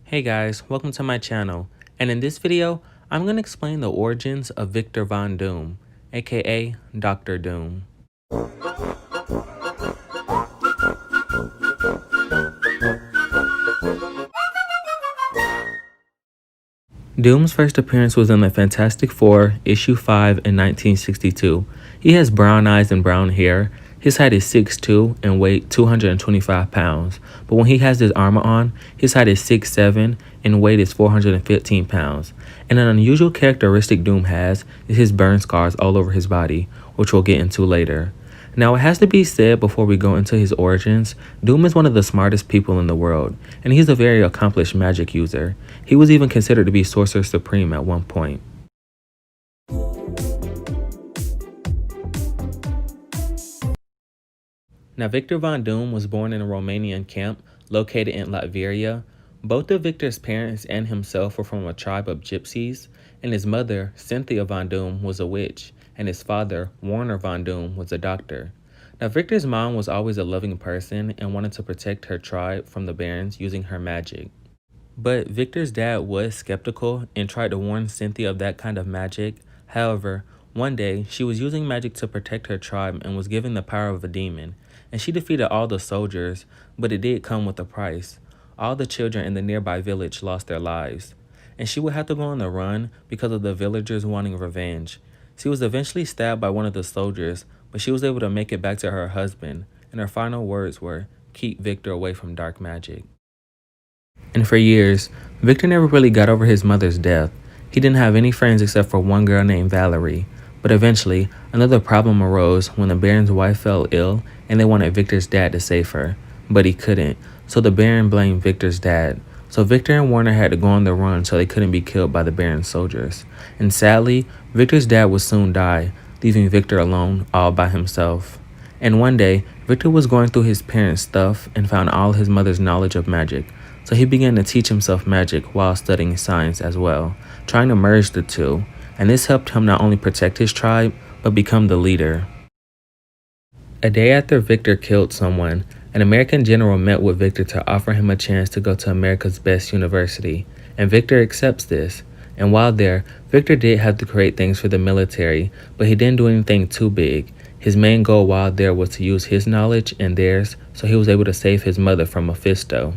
Hey guys, welcome to my channel, and in this video, I'm going to explain the origins of Victor Von Doom, aka Dr. Doom. Doom's first appearance was in the Fantastic Four, issue 5 in 1962. He has brown eyes and brown hair. His height is 6'2" and weight 225 pounds. But when he has his armor on, his height is 6'7" and weight is 415 pounds. And an unusual characteristic Doom has is his burn scars all over his body, which we'll get into later. Now, it has to be said before we go into his origins, Doom is one of the smartest people in the world, and he's a very accomplished magic user. He was even considered to be Sorcerer Supreme at one point. Now, Victor Von Doom was born in a Romanian camp located in Latveria. Both of Victor's parents and himself were from a tribe of gypsies, and his mother, Cynthia Von Doom, was a witch, and his father, Warner Von Doom, was a doctor. Now, Victor's mom was always a loving person and wanted to protect her tribe from the Barons using her magic. But Victor's dad was skeptical and tried to warn Cynthia of that kind of magic. However, one day, she was using magic to protect her tribe and was given the power of a demon, and she defeated all the soldiers, but it did come with a price. All the children in the nearby village lost their lives, and she would have to go on the run because of the villagers wanting revenge. She was eventually stabbed by one of the soldiers, but she was able to make it back to her husband, and her final words were, "Keep Victor away from dark magic." And for years, Victor never really got over his mother's death. He didn't have any friends except for one girl named Valerie. But eventually, another problem arose when the Baron's wife fell ill and they wanted Victor's dad to save her. But he couldn't, so the Baron blamed Victor's dad. So Victor and Warner had to go on the run so they couldn't be killed by the Baron's soldiers. And sadly, Victor's dad would soon die, leaving Victor alone all by himself. And one day, Victor was going through his parents' stuff and found all his mother's knowledge of magic. So he began to teach himself magic while studying science as well, trying to merge the two, and this helped him not only protect his tribe, but become the leader. A day after Victor killed someone, an American general met with Victor to offer him a chance to go to America's best university, and Victor accepts this. And while there, Victor did have to create things for the military, but he didn't do anything too big. His main goal while there was to use his knowledge and theirs, so he was able to save his mother from Mephisto.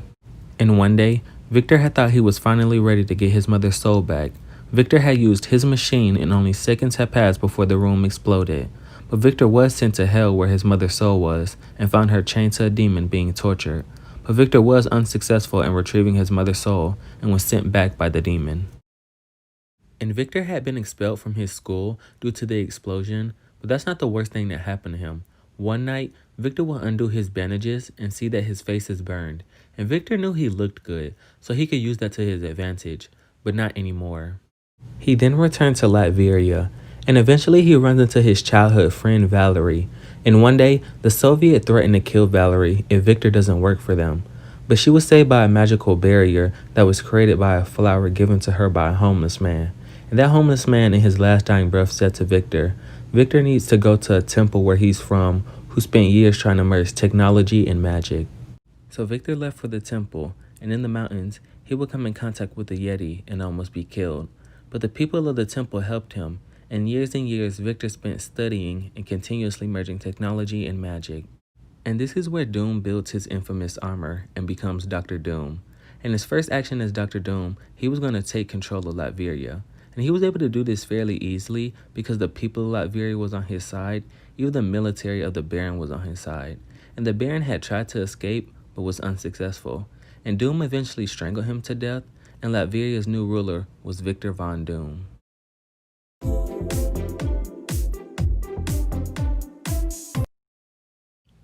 And one day, Victor had thought he was finally ready to get his mother's soul back. Victor had used his machine and only seconds had passed before the room exploded. But Victor was sent to hell where his mother's soul was and found her chained to a demon being tortured. But Victor was unsuccessful in retrieving his mother's soul and was sent back by the demon. And Victor had been expelled from his school due to the explosion, but that's not the worst thing that happened to him. One night, Victor will undo his bandages and see that his face is burned. And Victor knew he looked good, so he could use that to his advantage, but not anymore. He then returned to Latveria, and eventually he runs into his childhood friend Valerie. And one day, the Soviet threatened to kill Valerie if Victor doesn't work for them. But she was saved by a magical barrier that was created by a flower given to her by a homeless man. And that homeless man in his last dying breath said to Victor, Victor needs to go to a temple where he's from, who spent years trying to merge technology and magic. So Victor left for the temple, and in the mountains, he would come in contact with the Yeti and almost be killed. But the people of the temple helped him, and years, Victor spent studying and continuously merging technology and magic. And this is where Doom builds his infamous armor and becomes Dr. Doom. In his first action as Dr. Doom, he was going to take control of Latveria. And he was able to do this fairly easily because the people of Latveria was on his side, even the military of the Baron was on his side. And the Baron had tried to escape, but was unsuccessful. And Doom eventually strangled him to death, and Latveria's new ruler was Victor Von Doom.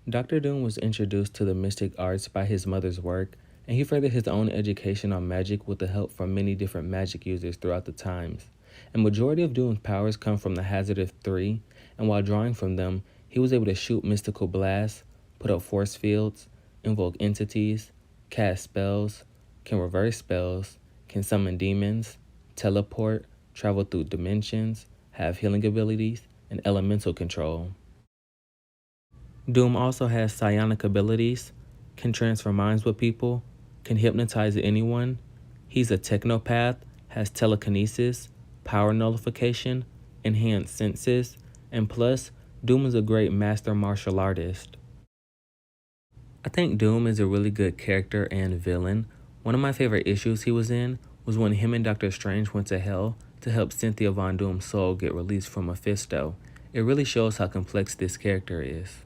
Dr. Doom was introduced to the mystic arts by his mother's work, and he furthered his own education on magic with the help from many different magic users throughout the times. And majority of Doom's powers come from the Hazard of Three, and while drawing from them, he was able to shoot mystical blasts, put up force fields, invoke entities, cast spells, can reverse spells, can summon demons, teleport, travel through dimensions, have healing abilities, and elemental control. Doom also has psionic abilities, can transfer minds with people, can hypnotize anyone, He's a technopath, has telekinesis, power nullification, enhanced senses, and plus, Doom is a great master martial artist. I think Doom is a really good character and villain. One of my favorite issues he was in was when him and Doctor Strange went to Hell to help Cynthia Von Doom's soul get released from Mephisto. It really shows how complex this character is.